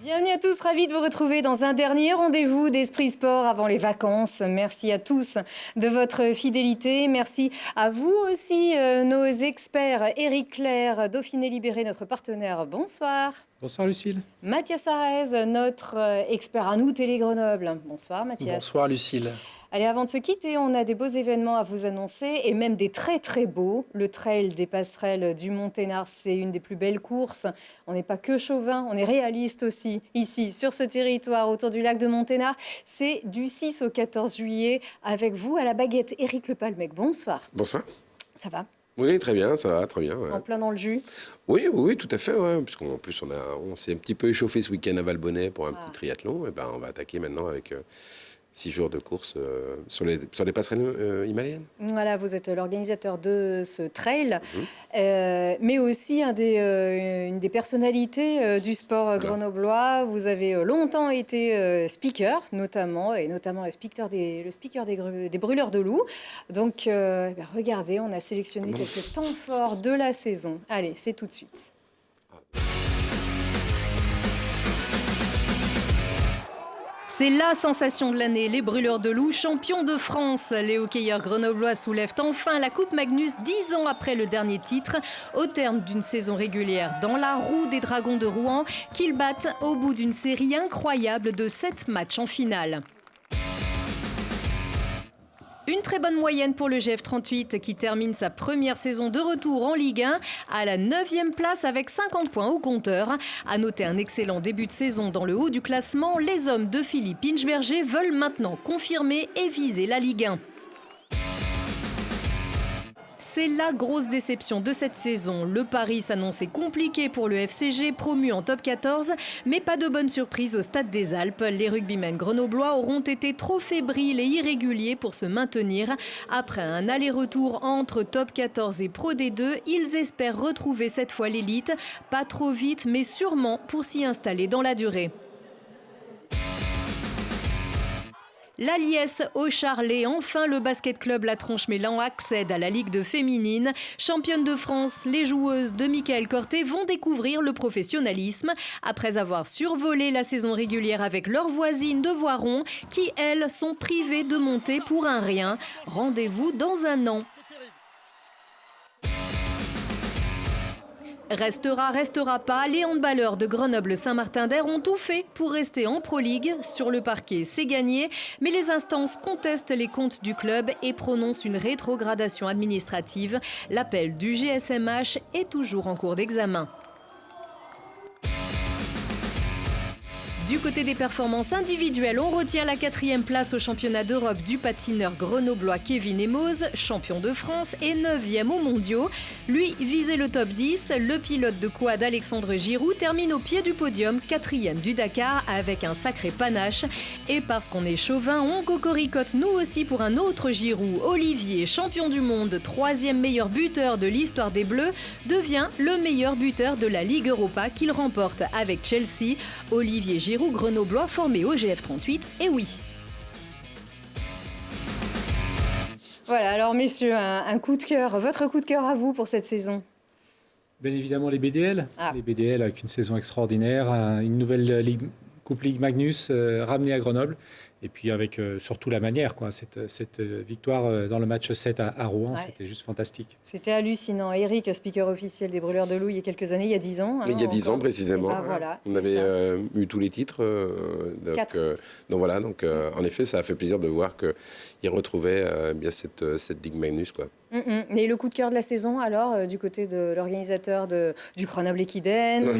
Bienvenue à tous, ravis de vous retrouver dans un dernier rendez-vous d'Esprit Sport avant les vacances. Merci à tous de votre fidélité. Merci à vous aussi, nos experts. Éric Clerc, Dauphiné Libéré, notre partenaire. Bonsoir. Bonsoir Lucille. Mathias Arez, notre expert à nous, Télé Grenoble. Bonsoir Mathias. Bonsoir Lucille. Allez, avant de se quitter, on a des beaux événements à vous annoncer et même des très très beaux. Le trail des passerelles du Mont-Ténard, c'est une des plus belles courses. On n'est pas que chauvin, on est réaliste aussi ici, sur ce territoire autour du lac de Mont-Ténard. C'est du 6 au 14 juillet avec vous à la baguette. Éric Lepalmec, bonsoir. Bonsoir. Ça va? Oui, très bien, ça va, très bien. Ouais. En plein dans le jus? Oui, tout à fait. Ouais. Puisqu'en plus, on s'est un petit peu échauffé ce week-end à Valbonnet pour un petit triathlon. Et ben, on va attaquer maintenant avec 6 jours de course sur les passerelles himalayennes. Voilà, vous êtes l'organisateur de ce trail, mais aussi une des personnalités du sport grenoblois. Vous avez longtemps été speaker, notamment le speaker des brûleurs de loups. Donc, regardez, on a sélectionné quelques temps forts de la saison. Allez, c'est tout de suite. C'est la sensation de l'année, les brûleurs de loups, champions de France. Les hockeyeurs grenoblois soulèvent enfin la Coupe Magnus 10 ans après le dernier titre, au terme d'une saison régulière dans la roue des Dragons de Rouen, qu'ils battent au bout d'une série incroyable de 7 matchs en finale. Une très bonne moyenne pour le GF38 qui termine sa première saison de retour en Ligue 1 à la 9e place avec 50 points au compteur. À noter un excellent début de saison dans le haut du classement, les hommes de Philippe Inchberger veulent maintenant confirmer et viser la Ligue 1. C'est la grosse déception de cette saison. Le pari s'annonçait compliqué pour le FCG, promu en top 14, mais pas de bonne surprise au Stade des Alpes. Les rugbymen grenoblois auront été trop fébriles et irréguliers pour se maintenir. Après un aller-retour entre top 14 et Pro D2, ils espèrent retrouver cette fois l'élite. Pas trop vite, mais sûrement pour s'y installer dans la durée. La Liesse au Charlet, enfin le basket club La Tronche-Mélan accède à la Ligue 2 féminine. Championne de France, les joueuses de Michael Corté vont découvrir le professionnalisme après avoir survolé la saison régulière avec leurs voisines de Voiron qui, elles, sont privées de monter pour un rien. Rendez-vous dans un an. Restera pas, les handballeurs de Grenoble-Saint-Martin-d'Air ont tout fait pour rester en Pro League. Sur le parquet, c'est gagné, mais les instances contestent les comptes du club et prononcent une rétrogradation administrative. L'appel du GSMH est toujours en cours d'examen. Du côté des performances individuelles, on retient la 4e place au championnat d'Europe du patineur grenoblois Kevin Emoz, champion de France et 9e aux mondiaux. Lui visait le top 10. Le pilote de quad Alexandre Giroud termine au pied du podium, 4e du Dakar avec un sacré panache. Et parce qu'on est chauvin, on cocoricote nous aussi pour un autre Giroud. Olivier, champion du monde, 3e meilleur buteur de l'histoire des Bleus, devient le meilleur buteur de la Ligue Europa qu'il remporte avec Chelsea. Olivier Giroud, grenoblois formé au GF38, et oui. Voilà, alors messieurs, un coup de cœur, votre coup de cœur à vous pour cette saison? Bien évidemment les BDL. Les BDL avec une saison extraordinaire, une nouvelle Coupe Ligue Magnus ramenée à Grenoble. Et puis avec surtout la manière, quoi. Cette victoire dans le match 7 à Rouen, c'était juste fantastique. C'était hallucinant. Eric, speaker officiel des Brûleurs de Loups il y a quelques années, il y a 10 ans. Il y a 10 ans précisément. Voilà, on avait eu tous les titres. Donc voilà, en effet, ça a fait plaisir de voir qu'ils retrouvaient bien cette Ligue Magnus, quoi. Et le coup de cœur de la saison, alors, du côté de l'organisateur du Grenoble-Equiden,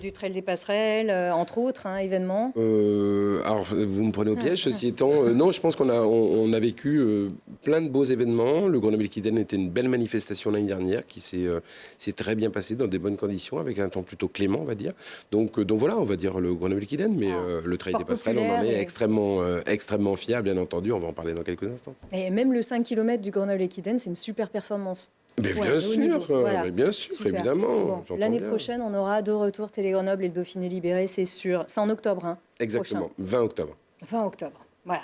du Trail des Passerelles, entre autres événements Alors, vous me prenez au piège, ceci étant. Non, je pense qu'on a vécu plein de beaux événements. Le Grenoble-Equiden était une belle manifestation l'année dernière qui s'est très bien passée dans des bonnes conditions, avec un temps plutôt clément, on va dire. Donc voilà, on va dire le Grenoble-Equiden, mais le Trail des Passerelles, on en est extrêmement fiers, bien entendu. On va en parler dans quelques instants. Et même le 5 km du Grenoble-Equiden, c'est une super performance. Mais bien sûr, évidemment. Bon, l'année prochaine, on aura de retour Télé Grenoble et le Dauphiné Libéré, c'est sûr. C'est en octobre. Exactement, prochain. 20 octobre. 20 octobre, voilà.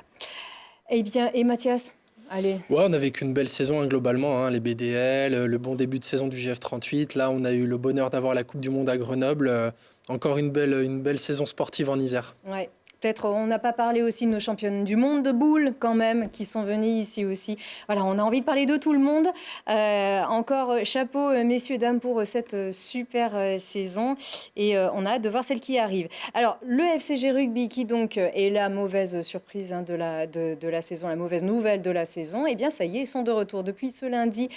Eh bien, et Mathias, Allez. Ouais, on a vécu une belle saison globalement, les BDL, le bon début de saison du GF38. Là, on a eu le bonheur d'avoir la Coupe du Monde à Grenoble. Encore une belle saison sportive en Isère. Ouais. Peut-être on n'a pas parlé aussi de nos championnes du monde de boules quand même qui sont venues ici aussi. Voilà, on a envie de parler de tout le monde. Encore chapeau messieurs dames pour cette super saison et on a hâte de voir celle qui arrive. Alors le FCG Rugby qui donc est la mauvaise surprise de la saison, la mauvaise nouvelle de la saison. Eh bien ça y est, ils sont de retour depuis ce lundi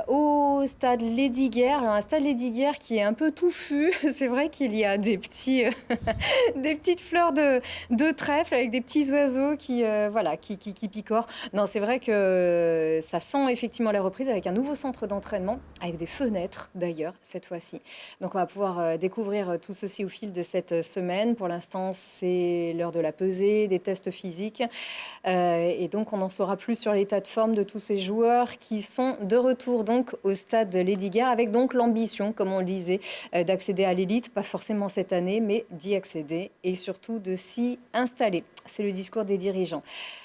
au stade Lesdiguières. Alors un stade Lesdiguières qui est un peu touffu. C'est vrai qu'il y a des petites fleurs de trèfle avec des petits oiseaux qui picorent. Non, c'est vrai que ça sent effectivement la reprise avec un nouveau centre d'entraînement, avec des fenêtres d'ailleurs cette fois-ci. Donc on va pouvoir découvrir tout ceci au fil de cette semaine. Pour l'instant, c'est l'heure de la pesée, des tests physiques. Et donc on en saura plus sur l'état de forme de tous ces joueurs qui sont de retour donc au stade Lesdiguières avec donc l'ambition, comme on le disait, d'accéder à l'élite, pas forcément cette année, mais d'y accéder et surtout de s'y installer. C'est le discours des dirigeants.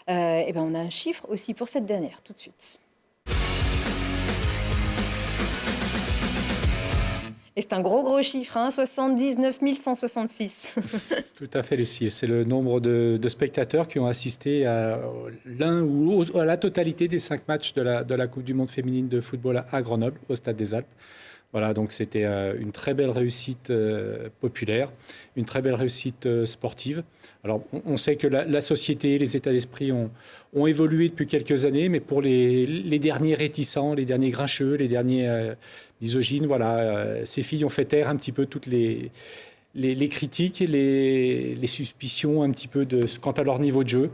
Et ben on a un chiffre aussi pour cette dernière, tout de suite. Et c'est un gros chiffre, 79 166. Tout à fait, Lucille. C'est le nombre de spectateurs qui ont assisté à l'un ou à la totalité des 5 matchs de la Coupe du Monde féminine de football à Grenoble, au Stade des Alpes. Voilà, donc c'était une très belle réussite populaire, une très belle réussite sportive. Alors, on sait que la société, les états d'esprit ont évolué depuis quelques années, mais pour les derniers réticents, les derniers grincheux, les derniers misogynes, voilà, ces filles ont fait taire un petit peu toutes les critiques, les suspicions un petit peu quant à leur niveau de jeu.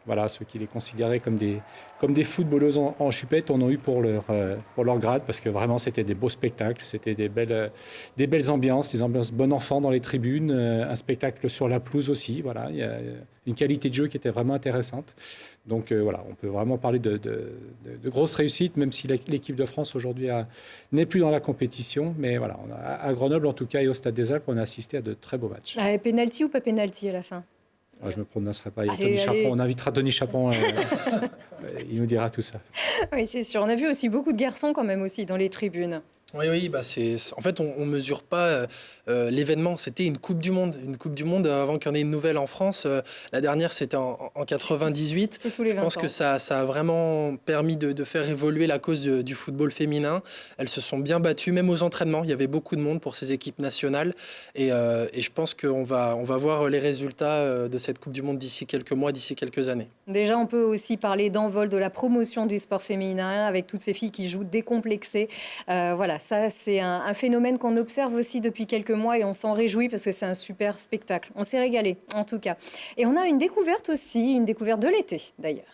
Voilà, ceux qui les considéraient comme des footballeuses en chupette en ont eu pour leur grade, parce que vraiment c'était des beaux spectacles, c'était des belles ambiances, des ambiances bon enfant dans les tribunes, un spectacle sur la pelouse aussi. Voilà, il y a une qualité de jeu qui était vraiment intéressante. Donc voilà, on peut vraiment parler de grosses réussites, même si l'équipe de France aujourd'hui n'est plus dans la compétition. Mais voilà, à Grenoble en tout cas et au Stade des Alpes, on a assisté à de très beaux matchs. Penalty ou pas penalty à la fin? Je ne me prononcerai pas. Chapon, on invitera Tony Chapon. Il nous dira tout ça. Oui, c'est sûr. On a vu aussi beaucoup de garçons quand même aussi dans les tribunes. Oui, en fait, on ne mesure pas l'événement. C'était une Coupe du Monde. Une Coupe du Monde avant qu'il y en ait une nouvelle en France. La dernière, c'était en 98. C'est tous les 20 Je pense ans. que ça a vraiment permis de faire évoluer la cause du football féminin. Elles se sont bien battues, même aux entraînements. Il y avait beaucoup de monde pour ces équipes nationales. Et je pense qu'on va voir les résultats de cette Coupe du Monde d'ici quelques mois, d'ici quelques années. Déjà, on peut aussi parler d'envol de la promotion du sport féminin avec toutes ces filles qui jouent décomplexées. Voilà, ça, c'est un phénomène qu'on observe aussi depuis quelques mois et on s'en réjouit parce que c'est un super spectacle. On s'est régalé, en tout cas. Et on a une découverte aussi, une découverte de l'été, d'ailleurs.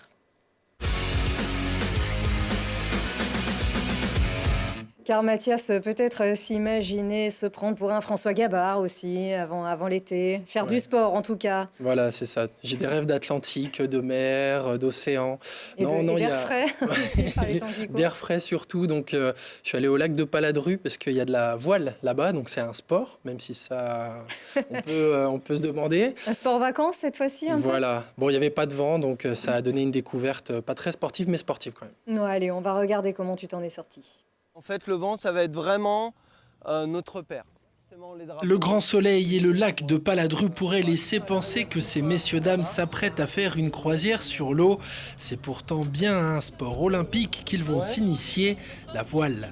Car Mathias peut-être s'imaginer se prendre pour un François Gabard aussi avant l'été, faire du sport en tout cas. Voilà, c'est ça. J'ai des rêves d'Atlantique, de mer, d'océan. Et d'air frais aussi par les temps qui courent. D'air frais surtout. Donc je suis allé au lac de Paladru parce qu'il y a de la voile là-bas, donc c'est un sport, même si ça on peut se demander. Un sport vacances cette fois-ci un peu. Voilà. Bon, il n'y avait pas de vent, donc ça a donné une découverte pas très sportive, mais sportive quand même. Non, allez, on va regarder comment tu t'en es sorti. En fait, le vent, ça va être vraiment notre père. Le grand soleil et le lac de Paladru pourraient laisser penser que ces messieurs-dames s'apprêtent à faire une croisière sur l'eau. C'est pourtant bien un sport olympique qu'ils vont s'initier, la voile.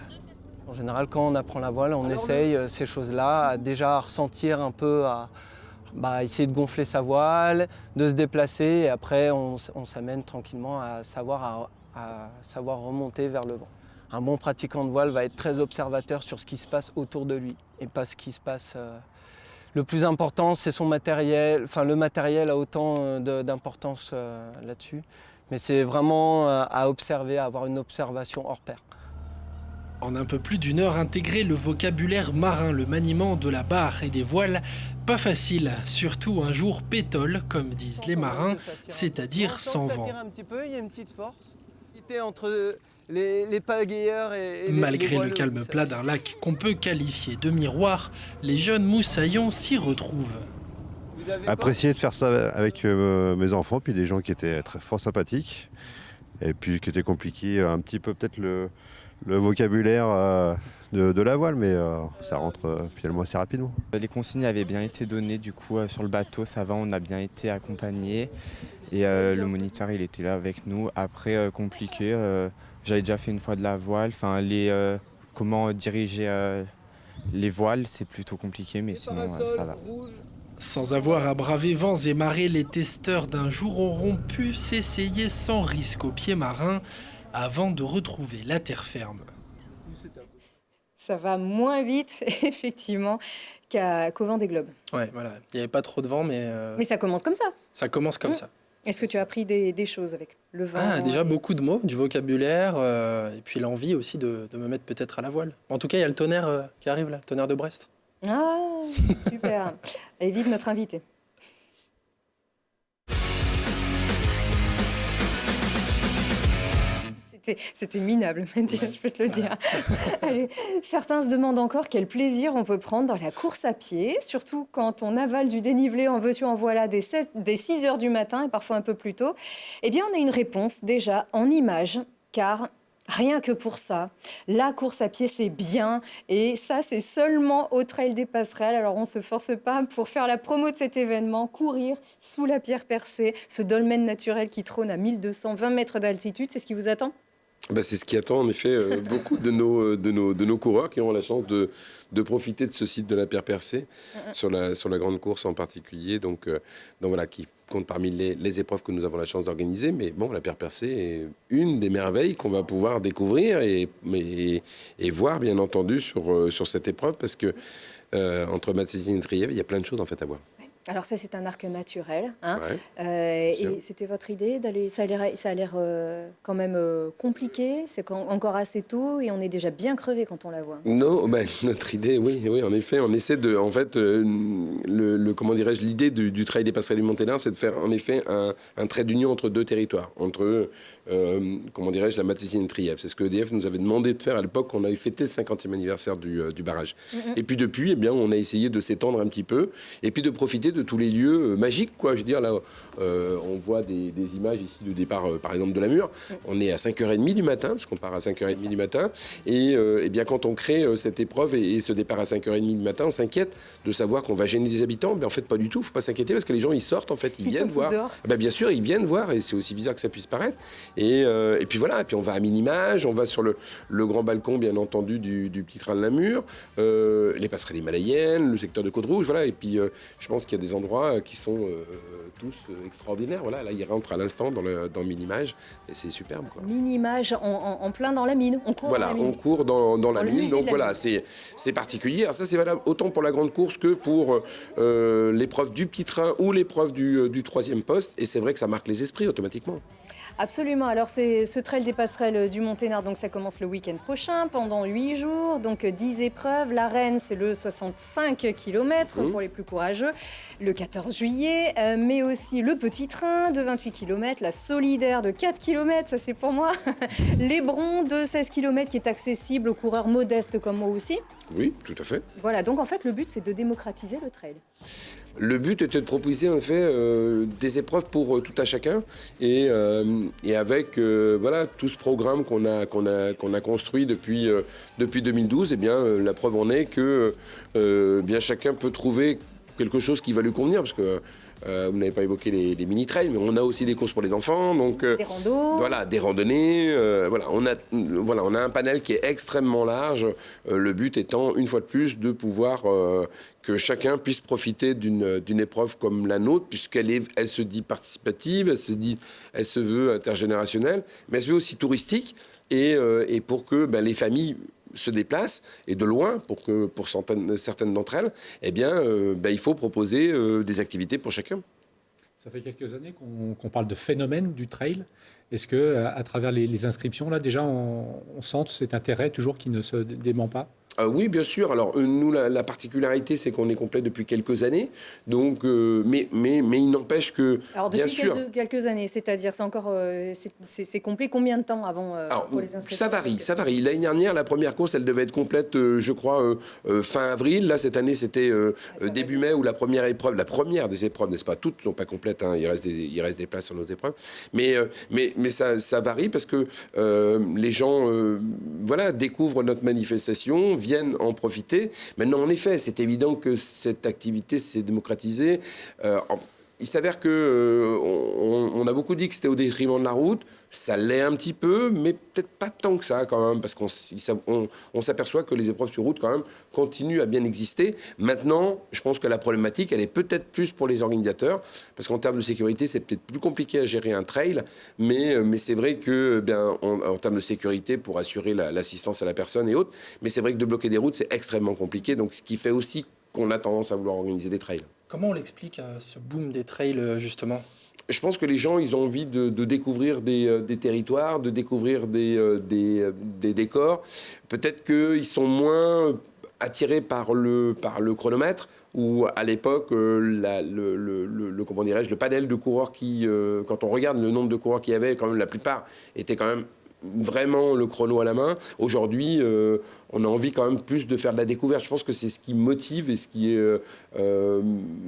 En général, quand on apprend la voile, on essaye ces choses-là, déjà à ressentir un peu, à essayer de gonfler sa voile, de se déplacer, et après on s'amène tranquillement à savoir remonter vers le vent. Un bon pratiquant de voile va être très observateur sur ce qui se passe autour de lui et pas ce qui se passe. Le plus important, c'est son matériel. Enfin, le matériel a autant d'importance là-dessus, mais c'est vraiment à observer, à avoir une observation hors pair. En un peu plus d'une heure, intégrer le vocabulaire marin, le maniement de la barre et des voiles, pas facile, surtout un jour pétole, comme disent les marins, c'est-à-dire sans vent. Un petit peu, il y a une petite force. Entre les pagayeurs et malgré les le calme plat d'un lac qu'on peut qualifier de miroir, les jeunes moussaillons s'y retrouvent. Apprécié de faire ça avec mes enfants, puis des gens qui étaient très fort sympathiques. Et puis, ce qui était compliqué, un petit peu peut-être le vocabulaire de la voile, mais ça rentre finalement assez rapidement. Les consignes avaient bien été données, du coup, sur le bateau, ça va, on a bien été accompagnés. Et le moniteur, il était là avec nous. Après, compliqué, j'avais déjà fait une fois de la voile. Enfin, comment diriger les voiles, c'est plutôt compliqué, mais sinon, ça va. Sans avoir à braver vents et marées, les testeurs d'un jour auront pu s'essayer sans risque au pied marin avant de retrouver la terre ferme. Ça va moins vite, effectivement, qu'au Vendée Globe. Ouais, voilà. Il n'y avait pas trop de vent, mais ça commence comme ça. Ça commence comme ça. Est-ce que tu as appris des choses avec le vent? Déjà beaucoup de mots, du vocabulaire, et puis l'envie aussi de me mettre peut-être à la voile. En tout cas, il y a le tonnerre qui arrive là, le tonnerre de Brest. Ah, super. Et vive notre invité. C'était minable, Mathias, je peux te le dire. Allez, certains se demandent encore quel plaisir on peut prendre dans la course à pied, surtout quand on avale du dénivelé en veux-tu en voilà dès 6 heures du matin et parfois un peu plus tôt. Eh bien, on a une réponse déjà en images, car rien que pour ça, la course à pied, c'est bien. Et ça, c'est seulement au Trail des Passerelles. Alors, on ne se force pas pour faire la promo de cet événement, courir sous la pierre percée, ce dolmen naturel qui trône à 1220 mètres d'altitude. C'est ce qui vous attend ? C'est ce qui attend en effet beaucoup de nos coureurs qui auront la chance de profiter de ce site de la Pierre Percée sur la grande course en particulier. Donc voilà, qui compte parmi les épreuves que nous avons la chance d'organiser. Mais bon, la Pierre Percée est une des merveilles qu'on va pouvoir découvrir et voir bien entendu sur cette épreuve parce que entre Matsésine et Trièves, il y a plein de choses en fait à voir. Alors ça, c'est un arc naturel. Hein. Ouais, et c'était votre idée d'aller... Ça a l'air quand même compliqué. C'est encore assez tôt et on est déjà bien crevé quand on la voit. Non, notre idée, oui, en effet, on essaie de... En fait, comment dirais-je, l'idée du Trail des Passerelles du Monténard, c'est de faire en effet un trait d'union entre deux territoires, entre, comment dirais-je, la Matsésine et Trièves. C'est ce que EDF nous avait demandé de faire à l'époque. On avait fêté le 50e anniversaire du barrage. Et puis depuis, eh bien, on a essayé de s'étendre un petit peu et puis de profiter de tous les lieux magiques, quoi. Je veux dire, là, on voit des images ici de départ, par exemple, de la Mure. On est à 5h30 du matin, parce qu'on part à 5h30 du matin. Et bien, quand on crée cette épreuve et ce départ à 5h30 du matin, on s'inquiète de savoir qu'on va gêner des habitants. Mais en fait, pas du tout. Il ne faut pas s'inquiéter parce que les gens, ils sortent, en fait. Ils viennent voir. Bien sûr, ils viennent voir et c'est aussi bizarre que ça puisse paraître. Et puis voilà. Et puis on va à Minimage, on va sur le grand balcon, bien entendu, du petit train de la Mure, les passerelles himalayennes, le secteur de Côte-Rouge, voilà. Et puis je pense qu'il y a des endroits qui sont tous extraordinaires. Voilà, là, ils rentrent à l'instant dans Minimage et c'est superbe, quoi. Minimage en plein dans la mine. On court voilà, dans la mine. on court dans la mine. Donc voilà, c'est particulier. Alors ça, c'est valable autant pour la grande course que pour l'épreuve du petit train ou l'épreuve du troisième poste. Et c'est vrai que ça marque les esprits automatiquement. Absolument. Alors, c'est ce Trail des Passerelles du Monténard, donc ça commence le week-end prochain, pendant 8 jours, donc 10 épreuves. L'arène, c'est le 65 km pour les plus courageux, le 14 juillet, mais aussi le petit train de 28 km, la solidaire de 4 km, ça c'est pour moi, l'Hébron de 16 km qui est accessible aux coureurs modestes comme moi aussi. Oui, tout à fait. Voilà, donc en fait, le but, c'est de démocratiser le trail. Le but était de proposer en fait des épreuves pour tout à chacun et avec voilà tout ce programme qu'on a construit depuis 2012. Et bien la preuve en est que bien chacun peut trouver quelque chose qui va lui convenir parce que vous n'avez pas évoqué les mini-trails, mais on a aussi des courses pour les enfants, donc des randos. Voilà, des randonnées. Voilà, on a un panel qui est extrêmement large. Le but étant, une fois de plus, de pouvoir que chacun puisse profiter d'une épreuve comme la nôtre, puisqu'elle se dit participative, elle se veut intergénérationnelle, mais elle se veut aussi touristique, et pour que les familles se déplacent, et de loin, pour certaines d'entre elles, eh bien, il faut proposer des activités pour chacun. Ça fait quelques années qu'on parle de phénomène du trail. Est-ce que, à travers les inscriptions, là, déjà, on sent cet intérêt toujours qui ne se dément pas ? Oui, bien sûr. Alors, nous, la particularité, c'est qu'on est complet depuis quelques années. Donc, mais il n'empêche que, alors, bien depuis sûr... quelques années, c'est-à-dire, c'est encore... c'est complet combien de temps avant pour les inscriptions? Ça varie. L'année dernière, la première course, elle devait être complète, je crois, fin avril. Là, cette année, c'était début mai, où la première des épreuves, n'est-ce pas? Toutes ne sont pas complètes. Hein. Il reste des places sur nos épreuves. Mais ça varie parce que les gens découvrent notre manifestation, viennent en profiter. Maintenant, en effet, c'est évident que cette activité s'est démocratisée. Il s'avère que on a beaucoup dit que c'était au détriment de la route. Ça l'est un petit peu, mais peut-être pas tant que ça quand même, parce qu'on s'aperçoit que les épreuves sur route quand même continuent à bien exister. Maintenant, je pense que la problématique, elle est peut-être plus pour les organisateurs, parce qu'en termes de sécurité, c'est peut-être plus compliqué à gérer un trail, mais c'est vrai que, en termes de sécurité, pour assurer l'assistance à la personne et autres, mais c'est vrai que de bloquer des routes, c'est extrêmement compliqué, donc ce qui fait aussi qu'on a tendance à vouloir organiser des trails. Comment on l'explique, ce boom des trails, justement ? Je pense que les gens, ils ont envie de découvrir des territoires, de découvrir des décors. Peut-être qu'ils sont moins attirés par le chronomètre, où à l'époque, comment dirais-je, le panel de coureurs qui, quand on regarde le nombre de coureurs qu'il y avait, quand même la plupart étaient quand même vraiment le chrono à la main. Aujourd'hui, on a envie quand même plus de faire de la découverte. Je pense que c'est ce qui motive et ce qui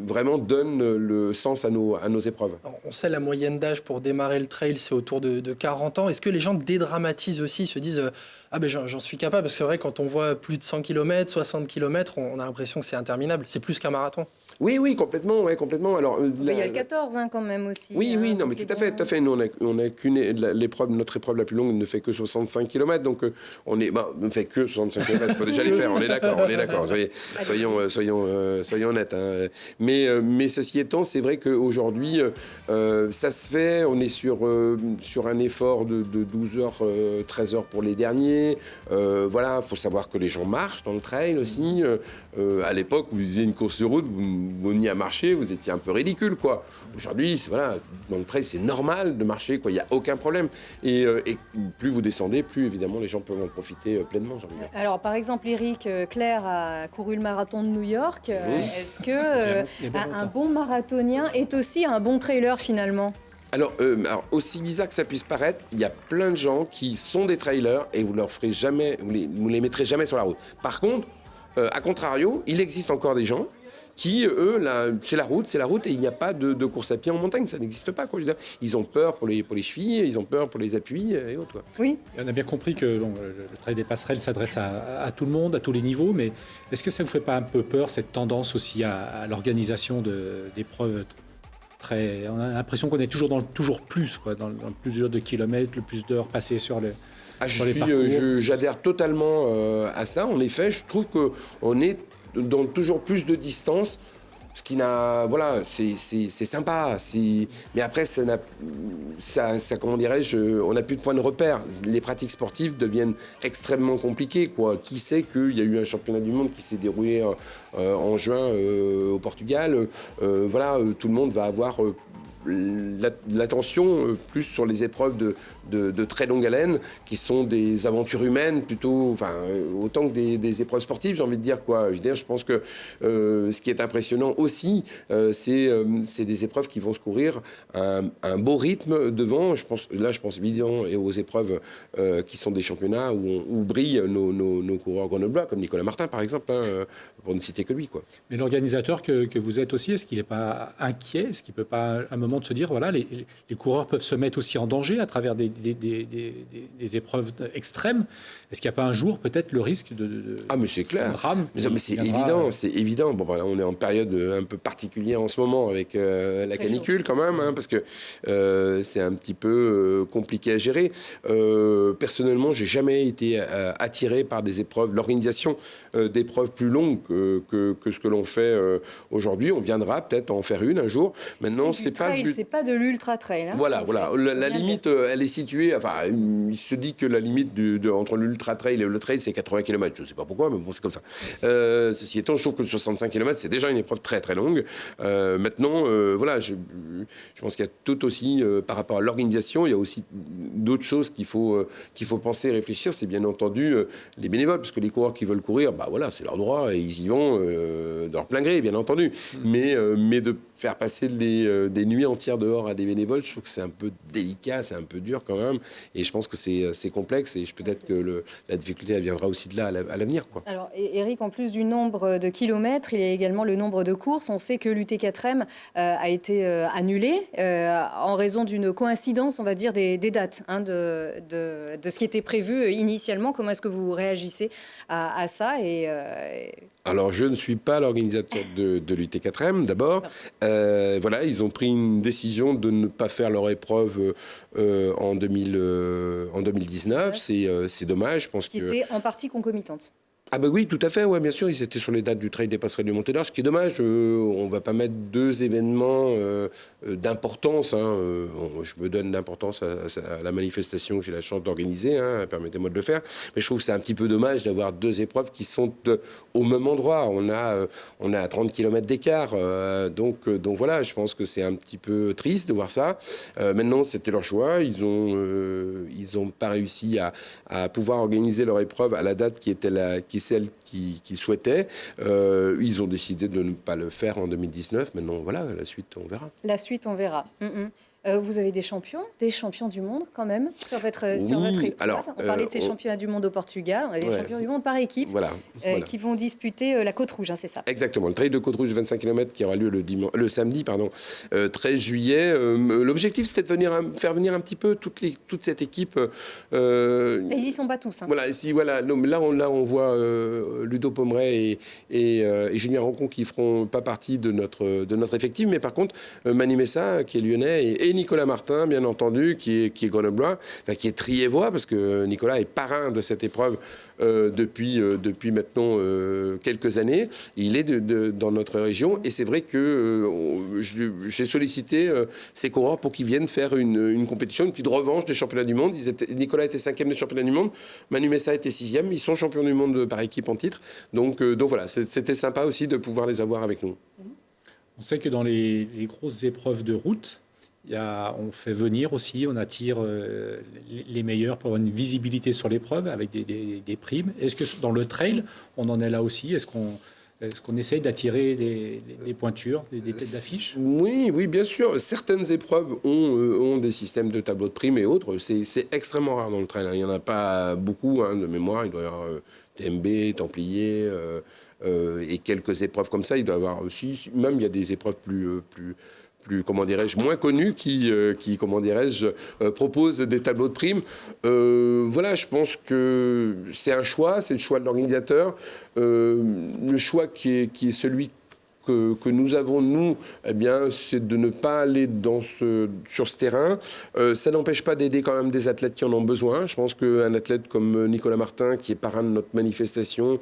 vraiment donne le sens à nos épreuves. Alors, on sait la moyenne d'âge pour démarrer le trail, c'est autour de 40 ans. Est-ce que les gens dédramatisent aussi, se disent ah ben j'en suis capable? Parce que c'est vrai, quand on voit plus de 100 km, 60 km, on a l'impression que c'est interminable. C'est plus qu'un marathon. Oui, complètement. Alors, il y a le 14 quand même aussi. Oui, non, mais tout à fait. Nous, on a notre épreuve la plus longue ne fait que 65 km, donc on ne fait que 65 km. Il faut déjà les faire. On est d'accord. Soyons honnêtes. Hein. Mais ceci étant, c'est vrai qu'aujourd'hui, ça se fait. On est sur un effort de 12 heures, 13 heures pour les derniers. Voilà, faut savoir que les gens marchent dans le trail aussi. À l'époque, vous faisiez une course de route, vous veniez à marcher, vous étiez un peu ridicule, quoi. Aujourd'hui, dans le trail, c'est normal de marcher, quoi. Il n'y a aucun problème. Et plus vous descendez, plus évidemment les gens peuvent en profiter pleinement, j'ai envie de dire. Alors, par exemple, Eric Claire a couru le marathon de New York. Oui. Est-ce que un bon marathonien est aussi un bon trailer finalement ? Alors, aussi bizarre que ça puisse paraître, il y a plein de gens qui sont des trailers et vous les mettrez jamais sur la route. Par contre, à contrario, il existe encore des gens qui, eux, c'est la route, et il n'y a pas de course à pied en montagne, ça n'existe pas, quoi. Ils ont peur pour les chevilles, ils ont peur pour les appuis et autres, quoi. Oui. Et on a bien compris que le trail des passerelles s'adresse à tout le monde, à tous les niveaux, mais est-ce que ça ne vous fait pas un peu peur, cette tendance aussi à l'organisation d'épreuves très... On a l'impression qu'on est toujours dans le toujours plus, quoi, dans le plus de kilomètres, le plus d'heures passées sur les parcours. J'adhère totalement à ça. En effet, je trouve qu'on est dans toujours plus de distance, ce qui n'a... Voilà, c'est sympa. Mais après, comment dirais-je, on n'a plus de point de repère. Les pratiques sportives deviennent extrêmement compliquées, quoi. Qui sait qu'il y a eu un championnat du monde qui s'est déroulé en juin au Portugal. Voilà, tout le monde va avoir... l'attention plus sur les épreuves de très longue haleine qui sont des aventures humaines plutôt, autant que des épreuves sportives, j'ai envie de dire, quoi. Je pense que ce qui est impressionnant aussi, c'est des épreuves qui vont se courir un beau rythme devant. Je pense évidemment aux épreuves qui sont des championnats où brillent nos coureurs grenoblois, comme Nicolas Martin par exemple, pour ne citer que lui, quoi. Mais l'organisateur que vous êtes aussi, est-ce qu'il n'est pas inquiet? Est-ce qu'il ne peut pas à un moment de se dire, voilà, les coureurs peuvent se mettre aussi en danger à travers des épreuves extrêmes? Est-ce qu'il n'y a pas un jour peut-être le risque de mais c'est clair. Drame mais c'est évident. Bon, voilà, on est en période un peu particulière en ce moment avec la canicule quand même, hein, parce que c'est un petit peu compliqué à gérer. Personnellement, j'ai jamais été attiré par des épreuves, l'organisation d'épreuves plus longues que ce que l'on fait aujourd'hui. On viendra peut-être en faire une un jour. Maintenant, c'est pas le trail, c'est pas de l'ultra trail. Hein, voilà. La limite, elle est située. Enfin, il se dit que la limite entre l'ultra trail et le trail, c'est 80 km. Je ne sais pas pourquoi, mais bon, c'est comme ça. Ceci étant, je trouve que 65 km, c'est déjà une épreuve très très longue. Maintenant, voilà, je pense qu'il y a tout aussi, par rapport à l'organisation, il y a aussi d'autres choses qu'il faut penser et réfléchir. C'est bien entendu les bénévoles, parce que les coureurs qui veulent courir, bah voilà, c'est leur droit et ils y vont de leur plein gré, bien entendu. Mais de faire passer des nuits entières dehors à des bénévoles, je trouve que c'est un peu délicat, c'est un peu dur quand même. Et je pense que c'est complexe et peut-être que la difficulté, elle viendra aussi de là à l'avenir, quoi. Alors, Eric, en plus du nombre de kilomètres, il y a également le nombre de courses. On sait que l'UT4M a été annulé en raison d'une coïncidence, on va dire, des dates de ce qui était prévu initialement. Comment est-ce que vous réagissez à ça Alors, je ne suis pas l'organisateur de l'UT4M, d'abord. Voilà, ils ont pris une décision de ne pas faire leur épreuve en 2019. C'est dommage. Je pense qui était en partie concomitante. Ah ben oui, tout à fait, ouais, bien sûr, ils étaient sur les dates du Trail des Passerelles du Monténard, ce qui est dommage, on ne va pas mettre deux événements d'importance, hein, je me donne d'importance à la manifestation que j'ai la chance d'organiser, hein, permettez-moi de le faire, mais je trouve que c'est un petit peu dommage d'avoir deux épreuves qui sont au même endroit, on a à 30 km d'écart, donc voilà, je pense que c'est un petit peu triste de voir ça. Maintenant, c'était leur choix, ils ont pas réussi à pouvoir organiser leur épreuve à la date qui était celle qu'ils souhaitaient. Ils ont décidé de ne pas le faire en 2019. Maintenant, voilà, la suite, on verra. La suite, on verra. Vous avez des champions du monde quand même sur votre épreuve. Alors, on parlait de ces championnats du monde au Portugal. On a des champions du monde par équipe qui vont disputer la Côte Rouge, hein, c'est ça? Exactement. Le trail de Côte Rouge 25 km qui aura lieu le samedi 13 juillet. L'objectif, c'était de faire venir un petit peu toute cette équipe. Ils y sont pas tous. Hein. Voilà, là, on voit Ludo Pomeray et Julien Rancon qui feront pas partie de notre effectif. Mais par contre, Manu Messa, qui est lyonnais, et Nicolas Martin, bien entendu, qui est grenoblois, qui est triévois, parce que Nicolas est parrain de cette épreuve depuis maintenant quelques années. Il est dans notre région et c'est vrai que j'ai sollicité ces coureurs pour qu'ils viennent faire une compétition, une petite revanche des championnats du monde. Nicolas était 5e des championnats du monde, Manu Messa était 6e. Ils sont champions du monde par équipe en titre. Donc voilà, c'était sympa aussi de pouvoir les avoir avec nous. On sait que dans les grosses épreuves de route, on fait venir aussi, on attire les meilleurs pour avoir une visibilité sur l'épreuve avec des primes. Est-ce que dans le trail, on en est là aussi? Est-ce qu'on essaye d'attirer des pointures, des têtes d'affiche? Oui, bien sûr. Certaines épreuves ont des systèmes de tableaux de primes et autres. C'est extrêmement rare dans le trail. Il n'y en a pas beaucoup, hein, de mémoire. Il doit y avoir TMB, Templier et quelques épreuves comme ça. Il doit y avoir aussi, même il y a des épreuves plus comment dirais-je, moins connus qui comment dirais-je, proposent des tableaux de primes. Voilà, je pense que c'est un choix, c'est le choix de l'organisateur. Le choix qui est celui que nous avons, nous, eh bien, c'est de ne pas aller sur ce terrain. Ça n'empêche pas d'aider quand même des athlètes qui en ont besoin. Je pense qu'un athlète comme Nicolas Martin, qui est parrain de notre manifestation,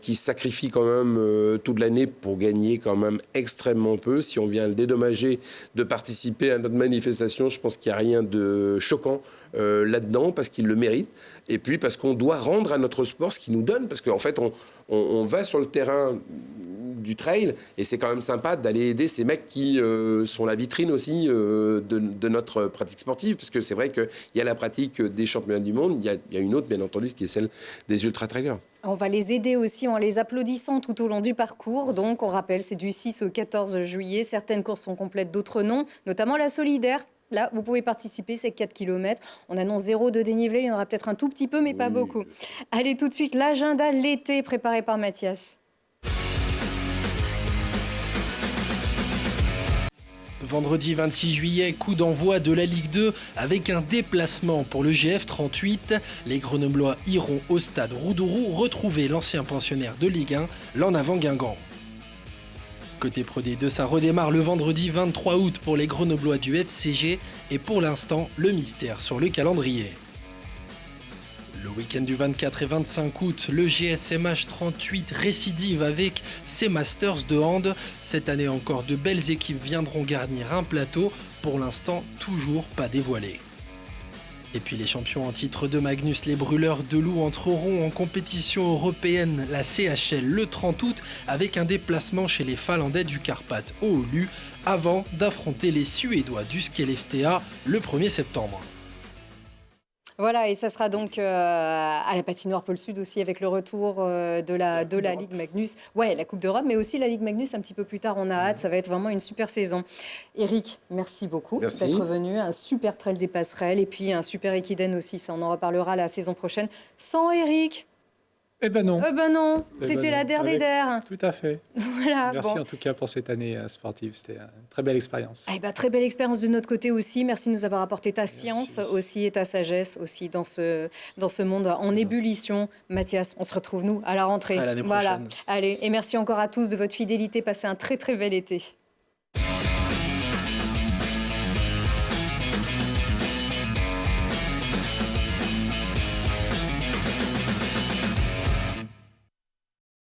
qui sacrifie quand même toute l'année pour gagner quand même extrêmement peu, si on vient le dédommager de participer à notre manifestation, je pense qu'il n'y a rien de choquant là-dedans, parce qu'il le mérite, et puis parce qu'on doit rendre à notre sport ce qu'il nous donne, parce qu'en fait, on va sur le terrain du trail, et c'est quand même sympa d'aller aider ces mecs qui sont la vitrine aussi de notre pratique sportive, parce que c'est vrai qu'il y a la pratique des championnats du monde, il y a une autre, bien entendu, qui est celle des ultra-trailers. On va les aider aussi en les applaudissant tout au long du parcours. Donc, on rappelle, c'est du 6 au 14 juillet. Certaines courses sont complètes, d'autres non, notamment la solidaire. Là, vous pouvez participer, c'est 4 km. On annonce 0 de dénivelé, il y en aura peut-être un tout petit peu, mais pas beaucoup. Allez, tout de suite, l'agenda l'été préparé par Mathias. Vendredi 26 juillet, coup d'envoi de la Ligue 2 avec un déplacement pour le GF38. Les Grenoblois iront au stade Roudourou retrouver l'ancien pensionnaire de Ligue 1, l'En Avant Guingamp. Côté Pro D2, ça redémarre le vendredi 23 août pour les Grenoblois du FCG et pour l'instant, le mystère sur le calendrier. Le week-end du 24 et 25 août, le GSMH 38 récidive avec ses Masters de hand. Cette année encore, de belles équipes viendront garnir un plateau, pour l'instant toujours pas dévoilé. Et puis les champions en titre de Magnus, les brûleurs de loups, entreront en compétition européenne, la CHL, le 30 août, avec un déplacement chez les Finlandais du Karpat Oulu, avant d'affronter les Suédois du Skellefteå le 1er septembre. Voilà, et ça sera donc à la patinoire Pôle Sud aussi, avec le retour de la Ligue Magnus. Ouais, la Coupe d'Europe, mais aussi la Ligue Magnus un petit peu plus tard. On a hâte, ça va être vraiment une super saison. Eric, merci beaucoup d'être venu. Un super trail des passerelles et puis un super Ekiden aussi. Ça, on en reparlera la saison prochaine. Sans Eric. Eh ben non. C'était la der des der. Tout à fait. Voilà, merci en tout cas pour cette année sportive. C'était une très belle expérience. Très belle expérience de notre côté aussi. Merci de nous avoir apporté ta science aussi et ta sagesse aussi dans ce monde en ébullition. Mathias, on se retrouve nous à la rentrée. À l'année prochaine. Allez, et merci encore à tous de votre fidélité. Passez un très très bel été.